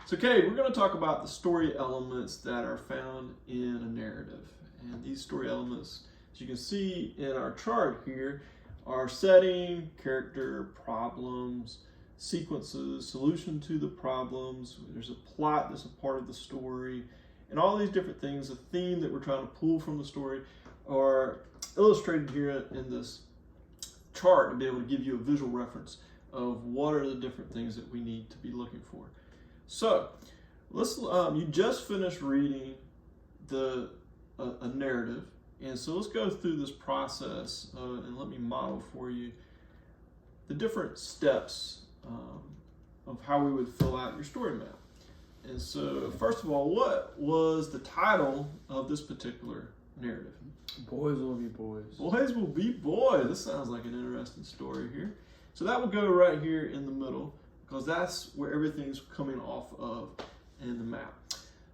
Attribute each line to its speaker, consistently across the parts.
Speaker 1: So, okay, we're going to talk about the story elements that are found in a narrative. And these story elements, as you can see in our chart here, are setting, character, problems, sequences, solution to the problems. There's a plot that's a part of the story, and all these different things, a theme that we're trying to pull from the story, are illustrated here in this chart to be able to give you a visual reference of what are the different things that we need to be looking for. So, you just finished reading a narrative, and so let's go through this process and let me model for you the different steps of how we would fill out your story map. And so, first of all, what was the title of this particular narrative?
Speaker 2: Boys will be boys.
Speaker 1: Boys will be boys. This sounds like an interesting story here. So that will go right here in the middle, because that's where everything's coming off of in the map.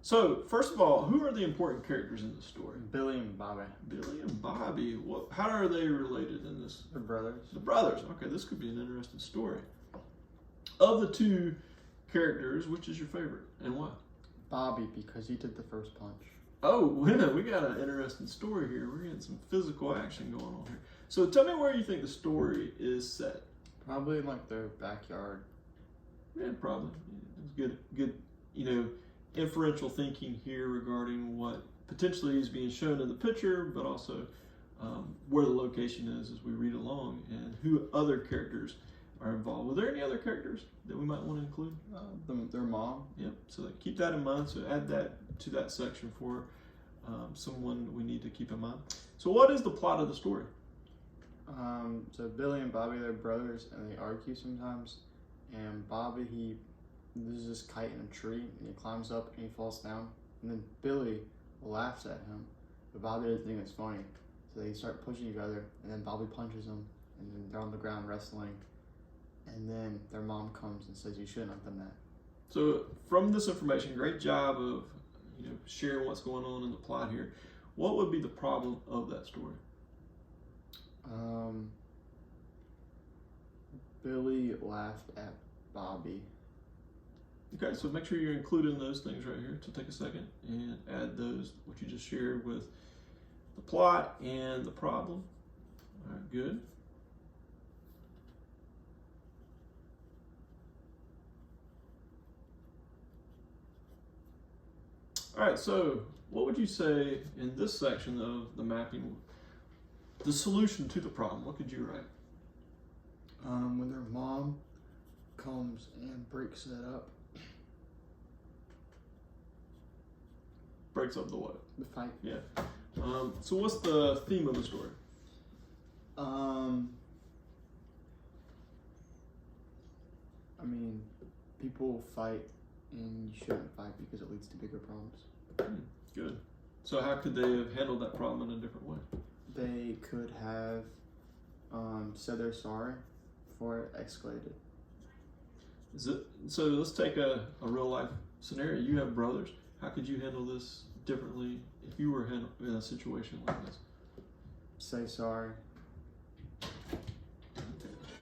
Speaker 1: So, first of all, who are the important characters in the story?
Speaker 2: Billy and Bobby.
Speaker 1: Billy and Bobby. How are they related in this?
Speaker 2: They're brothers.
Speaker 1: The brothers. Okay, this could be an interesting story. Of the two characters, which is your favorite and why?
Speaker 2: Bobby, because he did the first punch.
Speaker 1: Oh, we got an interesting story here. We're getting some physical action going on here. So tell me where you think the story is set.
Speaker 2: Probably in like their backyard.
Speaker 1: Yeah, probably. It's good, inferential thinking here regarding what potentially is being shown in the picture, but also where the location is as we read along and who other characters are involved. Were there any other characters that we might want to include?
Speaker 2: Their mom.
Speaker 1: Yep. So keep that in mind. So add that to that section for someone we need to keep in mind. So what is the plot of the story?
Speaker 2: So Billy and Bobby, they're brothers, and they argue sometimes. And Bobby, there's this kite in a tree, and he climbs up and he falls down. And then Billy laughs at him, but Bobby doesn't think it's funny. So they start pushing each other, and then Bobby punches him, and then they're on the ground wrestling. And then their mom comes and says, "You shouldn't have done that."
Speaker 1: So from this information, great job of sharing what's going on in the plot here. What would be the problem of that story?
Speaker 2: Billy laughed at Bobby.
Speaker 1: Okay, so make sure you're including those things right here. So take a second and add those, what you just shared, with the plot and the problem. All right, good. All right, so what would you say in this section of the mapping, the solution to the problem? What could you write?
Speaker 2: When their mom comes and breaks it up.
Speaker 1: Breaks up the what?
Speaker 2: The fight.
Speaker 1: Yeah. So what's the theme of the story?
Speaker 2: People fight, and you shouldn't fight because it leads to bigger problems.
Speaker 1: Good. So how could they have handled that problem in a different way?
Speaker 2: They could have said they're sorry before it escalated.
Speaker 1: So let's take a real life scenario. You have brothers. How could you handle this differently if you were in a situation like this?
Speaker 2: Say sorry,